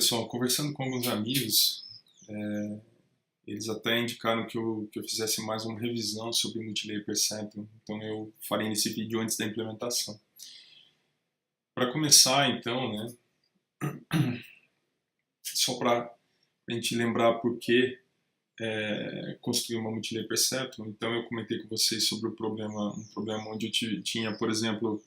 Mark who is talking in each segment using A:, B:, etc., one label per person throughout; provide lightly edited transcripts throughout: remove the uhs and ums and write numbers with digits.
A: pessoal, conversando com alguns amigos, eles até indicaram que eu fizesse mais uma revisão sobre Multilayer Perceptron, então eu farei nesse vídeo antes da implementação. Para começar, então, né, só para a gente lembrar por que construir uma Multilayer Perceptron, então eu comentei com vocês sobre um problema onde eu tinha, por exemplo,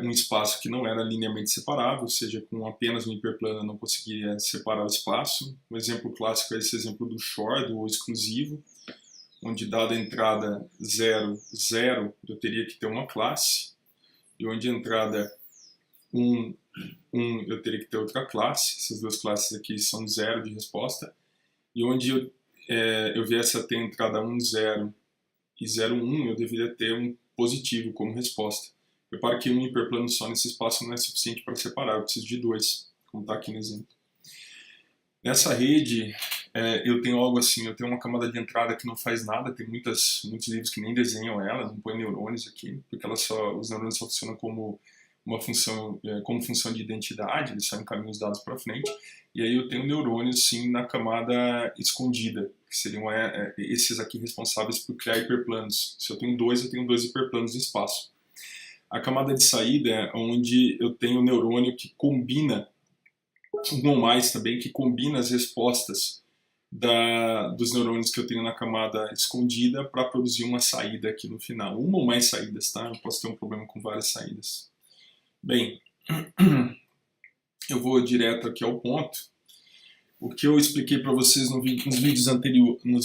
A: um espaço que não era linearmente separável, ou seja, com apenas um hiperplano eu não conseguiria separar o espaço. Um exemplo clássico é esse exemplo do shor, do exclusivo, onde dada a entrada 0, 0, eu teria que ter uma classe, e onde a entrada 1, 1, eu teria que ter outra classe. Essas duas classes aqui são 0 de resposta, e onde eu viesse a ter a entrada 1, 0 e 0, 1, eu deveria ter um positivo como resposta. Repara que um hiperplano só nesse espaço não é suficiente para separar, eu preciso de dois, como está aqui no exemplo. Nessa rede, eu tenho algo assim, eu tenho uma camada de entrada que não faz nada, tem muitos livros que nem desenham ela, não põem neurônios aqui, porque os neurônios só funcionam como uma função, como função de identidade, eles só encaminham os dados para frente. E aí eu tenho neurônios sim na camada escondida, que seriam esses aqui responsáveis por criar hiperplanos. Se eu tenho dois hiperplanos no espaço. A camada de saída é onde eu tenho o neurônio que combina, um ou mais também, que combina as respostas dos neurônios que eu tenho na camada escondida para produzir uma saída aqui no final. Uma ou mais saídas, tá? Eu posso ter um problema com várias saídas. Bem, eu vou direto aqui ao ponto. O que eu expliquei para vocês nos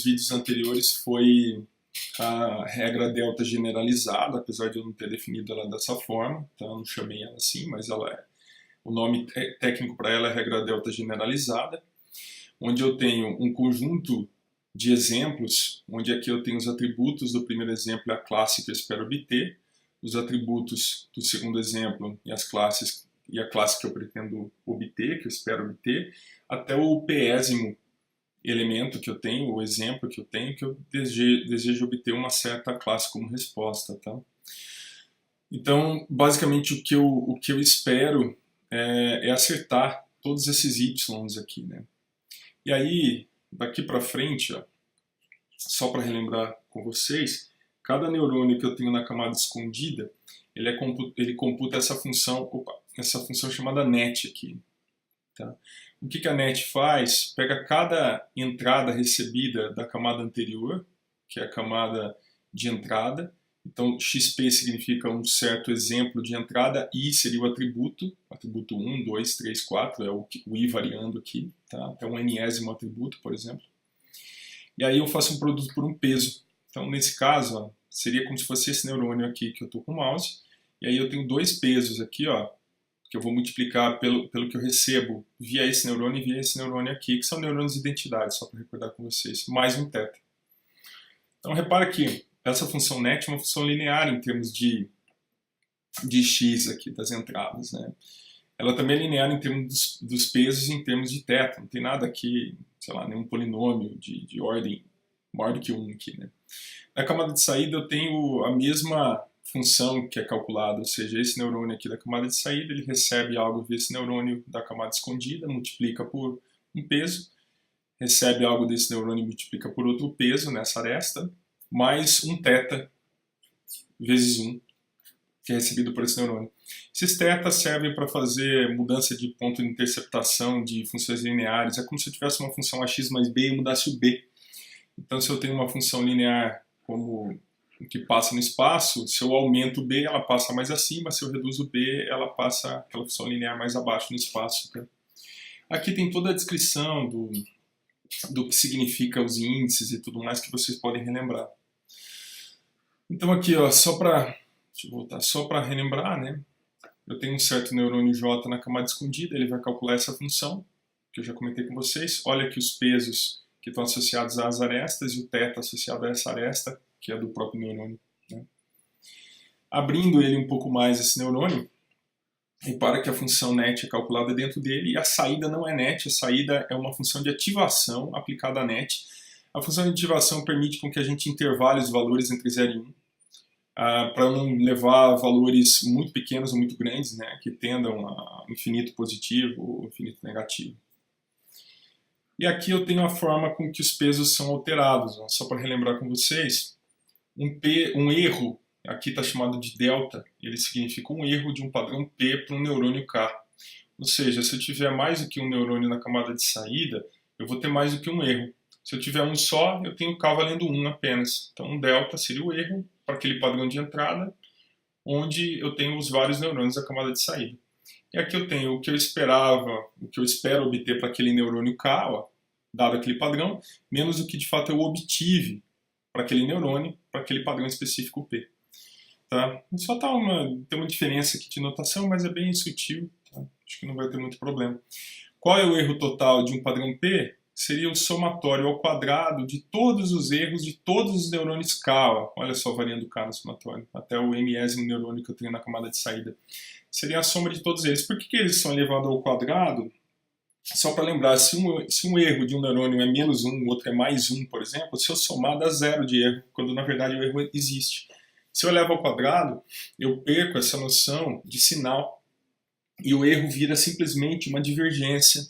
A: vídeos anteriores foi a regra delta generalizada, apesar de eu não ter definido ela dessa forma, então eu não chamei ela assim, mas o nome técnico para ela é regra delta generalizada, onde eu tenho um conjunto de exemplos, onde aqui eu tenho os atributos do primeiro exemplo e a classe que eu espero obter, os atributos do segundo exemplo e a classe que eu pretendo obter, que eu espero obter, até o pésimo elemento que eu tenho, o exemplo que eu tenho, que eu desejo obter uma certa classe como resposta, tá? Então, basicamente, o que eu espero é acertar todos esses y's aqui, né? E aí, daqui para frente, ó, só para relembrar com vocês, cada neurônio que eu tenho na camada escondida, ele computa essa função chamada net aqui, tá? O que a net faz? Pega cada entrada recebida da camada anterior, que é a camada de entrada. Então, XP significa um certo exemplo de entrada, I seria o atributo 1, 2, 3, 4, é o I variando aqui, tá? Até um enésimo atributo, por exemplo. E aí eu faço um produto por um peso. Então, nesse caso, ó, seria como se fosse esse neurônio aqui que eu estou com o mouse, e aí eu tenho dois pesos aqui, ó, que eu vou multiplicar pelo que eu recebo via esse neurônio e via esse neurônio aqui, que são neurônios de identidade, só para recordar com vocês, mais um θ. Então repara que essa função net é uma função linear em termos de x aqui, das entradas, né? Ela também é linear em termos dos pesos e em termos de θ, não tem nada aqui, sei lá, nenhum polinômio de ordem maior do que 1 aqui, né? Na camada de saída eu tenho a mesma função que é calculada, ou seja, esse neurônio aqui da camada de saída, ele recebe algo desse neurônio da camada escondida, multiplica por um peso, recebe algo desse neurônio e multiplica por outro peso nessa aresta, mais um θ vezes 1, que é recebido por esse neurônio. Esses θ servem para fazer mudança de ponto de interceptação de funções lineares, é como se eu tivesse uma função ax mais b e mudasse o b. Então, se eu tenho uma função linear como que passa no espaço, se eu aumento o b, ela passa mais acima, se eu reduzo o b, ela passa aquela função linear mais abaixo no espaço. Tá? Aqui tem toda a descrição do que significa os índices e tudo mais que vocês podem relembrar. Então aqui, ó, deixa eu voltar, só para relembrar, né? Eu tenho um certo neurônio J na camada escondida, ele vai calcular essa função, que eu já comentei com vocês. Olha aqui os pesos que estão associados às arestas e o θ associado a essa aresta, que é do próprio neurônio. Né? Abrindo ele um pouco mais, esse neurônio, repara que a função net é calculada dentro dele e a saída não é net, a saída é uma função de ativação aplicada a net. A função de ativação permite com que a gente intervale os valores entre 0 e 1. para não levar valores muito pequenos ou muito grandes, né, que tendam a infinito positivo ou infinito negativo. E aqui eu tenho a forma com que os pesos são alterados, né? Só para relembrar com vocês, um erro, aqui está chamado de delta, ele significa um erro de um padrão P para um neurônio K. Ou seja, se eu tiver mais do que um neurônio na camada de saída, eu vou ter mais do que um erro. Se eu tiver um só, eu tenho K valendo 1 apenas. Então, um delta seria o erro para aquele padrão de entrada, onde eu tenho os vários neurônios da camada de saída. E aqui eu tenho o que eu esperava, o que eu espero obter para aquele neurônio K, ó, dado aquele padrão, menos o que de fato eu obtive para aquele neurônio, para aquele padrão específico P. Tá? Só tem uma diferença aqui de notação, mas é bem sutil, tá? Acho que não vai ter muito problema. Qual é o erro total de um padrão P? Seria o somatório ao quadrado de todos os erros de todos os neurônios K. Ó. Olha só a varinha do K no somatório, até o mésimo neurônio que eu tenho na camada de saída. Seria a soma de todos eles. Por que eles são elevados ao quadrado? Só para lembrar, se um erro de um neurônio é menos 1, o outro é mais 1, por exemplo, se eu somar dá 0 de erro, quando na verdade o erro existe. Se eu levo ao quadrado, eu perco essa noção de sinal e o erro vira simplesmente uma divergência.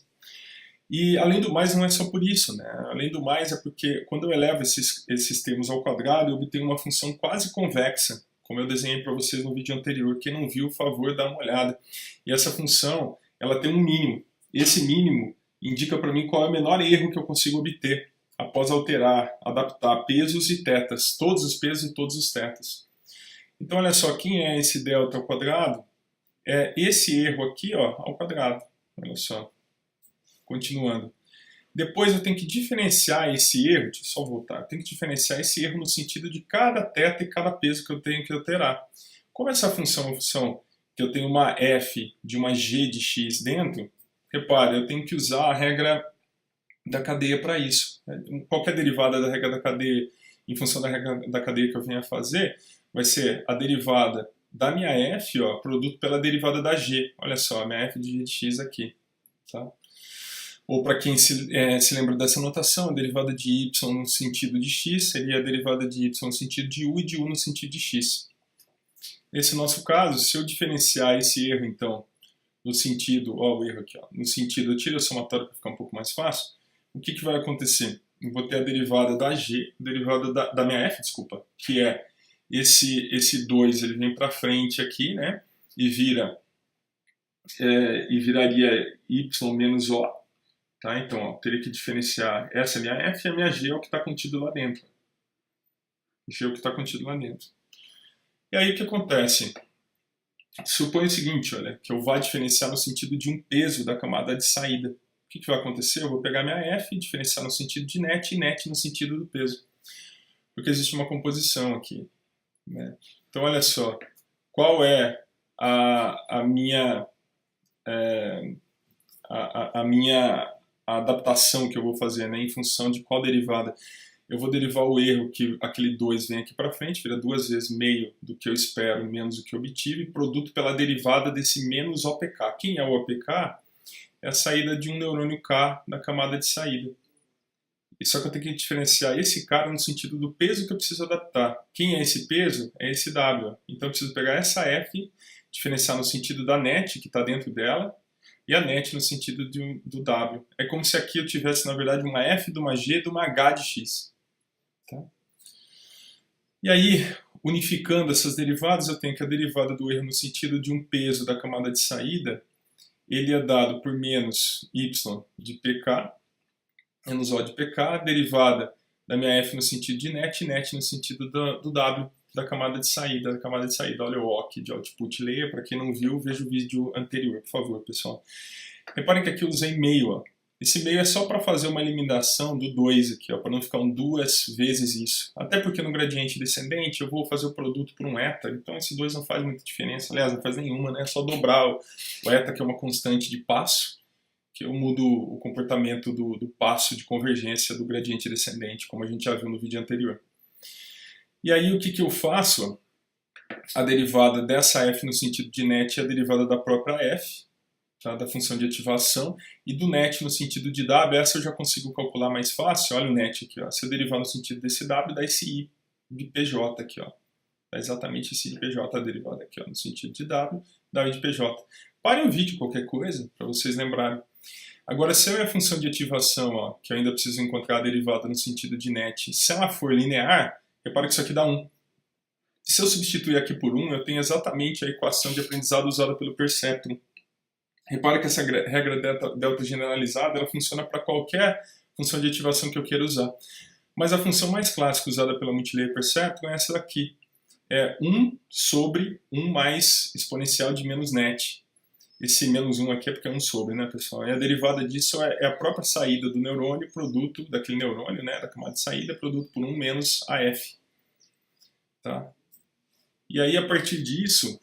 A: E além do mais, não é só por isso, né? Além do mais é porque quando eu elevo esses termos ao quadrado, eu obtenho uma função quase convexa, como eu desenhei para vocês no vídeo anterior. Quem não viu, por favor, dá uma olhada. E essa função, ela tem um mínimo. Esse mínimo indica para mim qual é o menor erro que eu consigo obter após adaptar pesos e tetas, todos os pesos e todos os tetas. Então, olha só, quem é esse delta ao quadrado? É esse erro aqui, ó, ao quadrado. Olha só. Continuando. Depois eu tenho que diferenciar esse erro, deixa eu só voltar, eu tenho que diferenciar esse erro no sentido de cada teta e cada peso que eu tenho que alterar. Como essa função é uma função que eu tenho uma f de uma g de x dentro, repare, eu tenho que usar a regra da cadeia para isso. Qualquer derivada da regra da cadeia em função da regra da cadeia que eu venha fazer, vai ser a derivada da minha f, ó, produto pela derivada da g. Olha só, a minha f de g de x aqui. Tá? Ou para quem se lembra dessa notação, a derivada de y no sentido de x seria a derivada de y no sentido de u e de u no sentido de x. Nesse nosso caso, se eu diferenciar esse erro, então, no sentido, ó, o erro aqui, ó, no sentido, eu tiro a somatória para ficar um pouco mais fácil, o que vai acontecer? Eu vou ter a derivada da g, derivada da minha f, desculpa, que é esse 2, ele vem para frente aqui, né, e viraria y menos o. Tá? Então, ó, teria que diferenciar essa minha f e a minha g é o que está contido lá dentro. G é o que está contido lá dentro. E aí o que acontece? Suponha o seguinte, olha, que eu vá diferenciar no sentido de um peso da camada de saída. O que vai acontecer? Eu vou pegar minha f e diferenciar no sentido de net e net no sentido do peso. Porque existe uma composição aqui. Né? Então, olha só, qual é a minha adaptação que eu vou fazer, né, em função de qual derivada. Eu vou derivar o erro que aquele 2 vem aqui para frente, vira 2 vezes meio do que eu espero, menos o que eu obtive, produto pela derivada desse menos OPK. Quem é o OPK? É a saída de um neurônio K na camada de saída. E só que eu tenho que diferenciar esse cara no sentido do peso que eu preciso adaptar. Quem é esse peso? É esse W. Então eu preciso pegar essa F, diferenciar no sentido da net, que está dentro dela, e a net no sentido do W. É como se aqui eu tivesse, na verdade, uma F de uma G de uma H de X. Tá? E aí, unificando essas derivadas, eu tenho que a derivada do erro no sentido de um peso da camada de saída, ele é dado por menos y de pk, menos o de pk, a derivada da minha f no sentido de net, e net no sentido do w da camada de saída. Olha o OK de output, leia. Para quem não viu, veja o vídeo anterior, por favor, pessoal. Reparem que aqui eu usei meio. Ó. Esse meio é só para fazer uma eliminação do 2 aqui, para não ficar duas vezes isso. Até porque no gradiente descendente eu vou fazer o produto por um eta, então esse 2 não faz muita diferença. Aliás, não faz nenhuma, né? É só dobrar o eta, que é uma constante de passo, que eu mudo o comportamento do passo de convergência do gradiente descendente, como a gente já viu no vídeo anterior. E aí o que eu faço? A derivada dessa f no sentido de net é a derivada da própria f, tá? Da função de ativação, e do net no sentido de w, essa eu já consigo calcular mais fácil. Olha o net aqui, ó. Se eu derivar no sentido desse w, dá esse i de pj aqui, ó. Tá exatamente esse de PJ derivado aqui, ó, no sentido de W, W de PJ. Parem o vídeo, qualquer coisa, para vocês lembrarem. Agora, se a minha função de ativação, ó, que eu ainda preciso encontrar a derivada no sentido de net, se ela for linear, repara que isso aqui dá 1. Se eu substituir aqui por 1, eu tenho exatamente a equação de aprendizado usada pelo Perceptron. Repara que essa regra delta generalizada ela funciona para qualquer função de ativação que eu queira usar. Mas a função mais clássica usada pela Multilayer Perceptron é essa daqui. É 1 sobre 1 mais exponencial de menos net. Esse menos 1 aqui é porque é 1 sobre, né, pessoal? E a derivada disso é a própria saída do neurônio, produto daquele neurônio, né, da camada de saída, produto por 1 menos AF. Tá? E aí, a partir disso,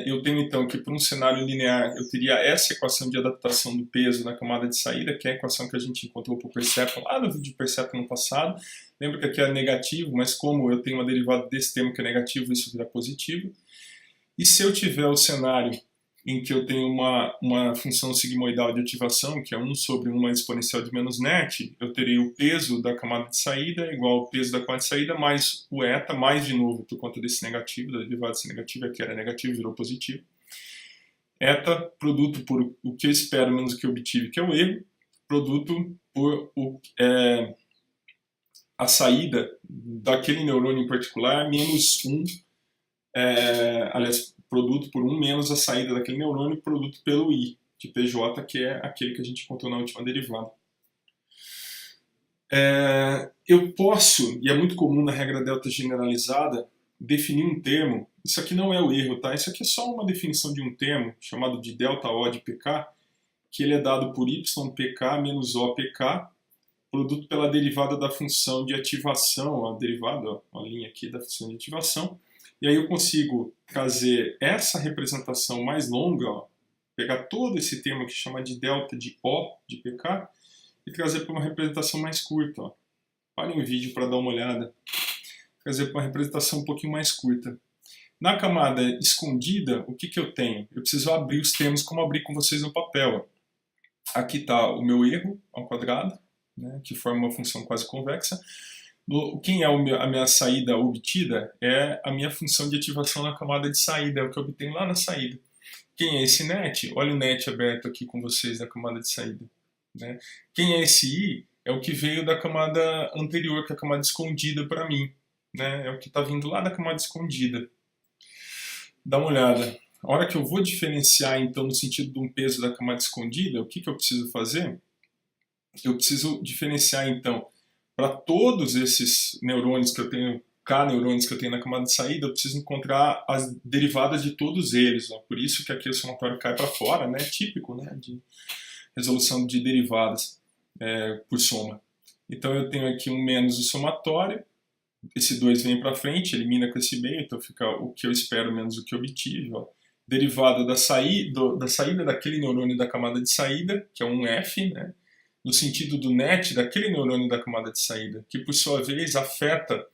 A: eu tenho então que, por um cenário linear, eu teria essa equação de adaptação do peso na camada de saída, que é a equação que a gente encontrou para o Perceptron lá no vídeo de Perceptron no passado. Lembra que aqui é negativo, mas como eu tenho uma derivada desse termo que é negativo, isso vira positivo. E se eu tiver o cenário em que eu tenho uma função sigmoidal de ativação, que é 1 sobre 1 mais exponencial de menos net, eu teria o peso da camada de saída igual ao peso da camada de saída mais o eta, mais de novo, por conta desse negativo, da derivada desse negativo, aqui era negativo, virou positivo. Eta, produto por o que eu espero menos o que eu obtive, que é o erro, produto por a saída daquele neurônio em particular, menos 1, aliás, produto por 1 menos a saída daquele neurônio, produto pelo I, de PJ, que é aquele que a gente encontrou na última derivada. Eu posso, e é muito comum na regra delta generalizada, definir um termo. Isso aqui não é o erro, tá? Isso aqui é só uma definição de um termo, chamado de delta O de PK, que ele é dado por YPK menos OPK, produto pela derivada da função de ativação, a derivada, ó, a linha aqui da função de ativação. E aí eu consigo trazer essa representação mais longa, ó, pegar todo esse termo aqui, chamar de delta de O de PK, e trazer para uma representação mais curta. Ó. Parem o vídeo para dar uma olhada. Trazer para uma representação um pouquinho mais curta. Na camada escondida, o que eu tenho? Eu preciso abrir os termos como abri com vocês no papel. Ó. Aqui está o meu erro ao quadrado, né, que forma uma função quase convexa. Quem é a minha saída obtida é a minha função de ativação na camada de saída, é o que eu obtenho lá na saída. Quem é esse net? Olha o net aberto aqui com vocês na camada de saída. Né? Quem é esse I? É o que veio da camada anterior, que é a camada escondida para mim. Né? É o que está vindo lá da camada escondida. Dá uma olhada. A hora que eu vou diferenciar, então, no sentido de um peso da camada escondida, o que eu preciso fazer? Eu preciso diferenciar, então, para todos esses neurônios que eu tenho, K neurônios que eu tenho na camada de saída, eu preciso encontrar as derivadas de todos eles. Ó. Por isso que aqui o somatório cai para fora, né? Típico, né? De resolução de derivadas por soma. Então eu tenho aqui um menos o somatório, esse 2 vem para frente, elimina com esse meio, então fica o que eu espero menos o que eu obtive. Ó. Derivada da saída daquele neurônio da camada de saída, que é um F, né? No sentido do net daquele neurônio da camada de saída, que por sua vez afeta,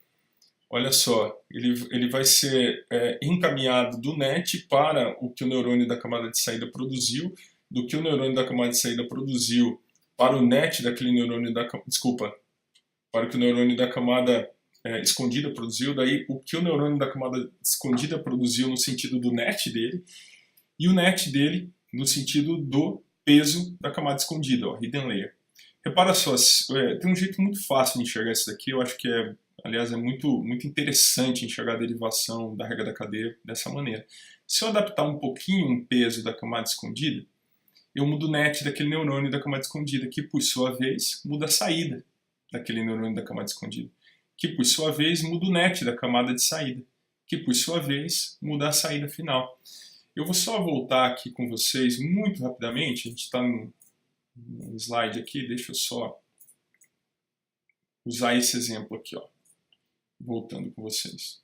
A: olha só, ele vai ser encaminhado do net para o que o neurônio da camada de saída produziu, do que o neurônio da camada de saída produziu para o net daquele neurônio para o que o neurônio da camada escondida produziu, daí o que o neurônio da camada escondida produziu no sentido do net dele, e o net dele no sentido do peso da camada escondida, ó, hidden layer. Repara só, tem um jeito muito fácil de enxergar isso daqui, eu acho que aliás, é muito interessante enxergar a derivação da regra da cadeia dessa maneira. Se eu adaptar um pouquinho o peso da camada escondida, eu mudo o net daquele neurônio da camada escondida, que por sua vez muda a saída daquele neurônio da camada escondida, que por sua vez muda o net da camada de saída, que por sua vez muda a saída final. Eu vou só voltar aqui com vocês muito rapidamente, a gente está no slide aqui, deixa eu só usar esse exemplo aqui, ó, voltando com vocês.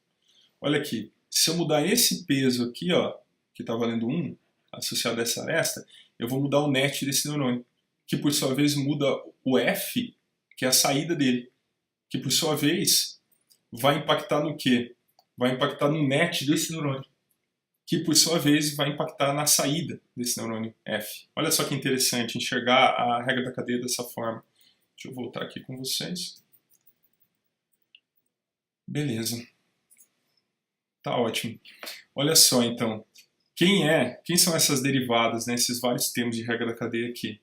A: Olha aqui, se eu mudar esse peso aqui, ó, que está valendo 1, associado a essa aresta, eu vou mudar o net desse neurônio, que por sua vez muda o F, que é a saída dele, que por sua vez vai impactar no quê? Vai impactar no net desse neurônio, que por sua vez vai impactar na saída desse neurônio F. Olha só que interessante enxergar a regra da cadeia dessa forma. Deixa eu voltar aqui com vocês. Beleza. Tá ótimo. Olha só, então, quem são essas derivadas, né, esses vários termos de regra da cadeia aqui?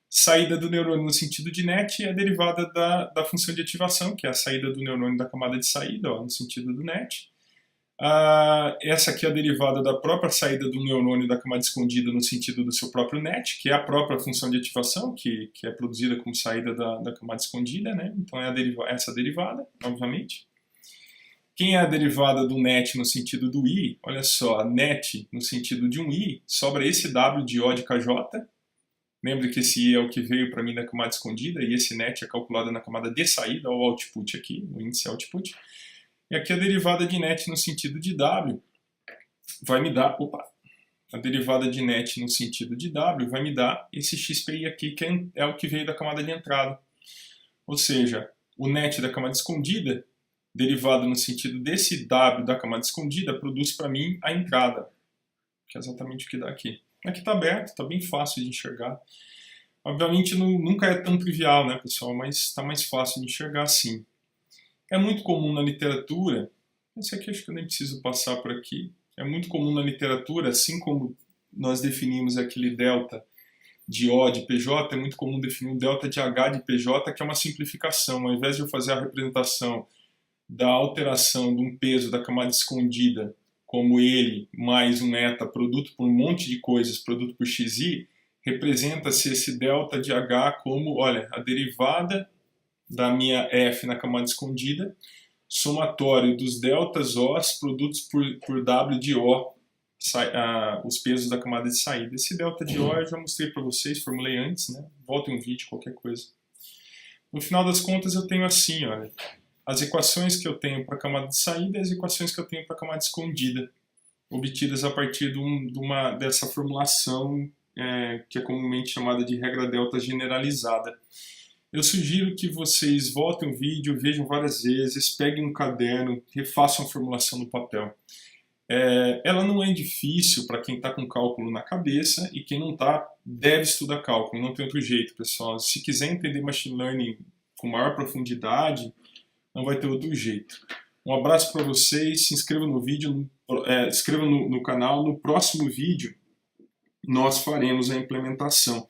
A: Saída do neurônio no sentido de net é a derivada da função de ativação, que é a saída do neurônio da camada de saída, ó, no sentido do net. Essa aqui é a derivada da própria saída do neurônio da camada escondida no sentido do seu próprio net, que é a própria função de ativação, que é produzida como saída da camada escondida, né? Então é essa derivada, obviamente. Quem é a derivada do net no sentido do I? Olha só, net no sentido de um I, sobra esse W de O de KJ. Lembre que esse I é o que veio para mim na camada escondida e esse net é calculado na camada de saída, ou output aqui, o índice output. E aqui a derivada de net no sentido de W vai me dar, a derivada de net no sentido de W vai me dar esse XPI aqui, que é o que veio da camada de entrada. Ou seja, o net da camada escondida, derivado no sentido desse W da camada escondida, produz para mim a entrada, que é exatamente o que dá aqui. Aqui está aberto, está bem fácil de enxergar. Obviamente nunca é tão trivial, né, pessoal, mas está mais fácil de enxergar assim. É muito comum na literatura, esse aqui acho que eu nem preciso passar por aqui, é muito comum na literatura, assim como nós definimos aquele delta de O de PJ, é muito comum definir um delta de H de PJ, que é uma simplificação. Ao invés de eu fazer a representação da alteração de um peso da camada escondida como ele mais um eta produto por um monte de coisas, produto por xi, representa-se esse delta de H como, olha, a derivada da minha F na camada escondida, somatório dos deltas Os produtos por W de O, os pesos da camada de saída. Esse delta de O eu já mostrei para vocês, formulei antes, né? Voltem um vídeo, qualquer coisa. No final das contas eu tenho assim, olha, as equações que eu tenho para a camada de saída e as equações que eu tenho para a camada escondida, obtidas a partir dessa formulação que é comumente chamada de regra delta generalizada. Eu sugiro que vocês voltem o vídeo, vejam várias vezes, peguem um caderno, refaçam a formulação no papel. Ela não é difícil para quem está com cálculo na cabeça e quem não está deve estudar cálculo, não tem outro jeito, pessoal. Se quiser entender Machine Learning com maior profundidade, não vai ter outro jeito. Um abraço para vocês, se inscrevam no vídeo, inscrevam no canal. No próximo vídeo nós faremos a implementação.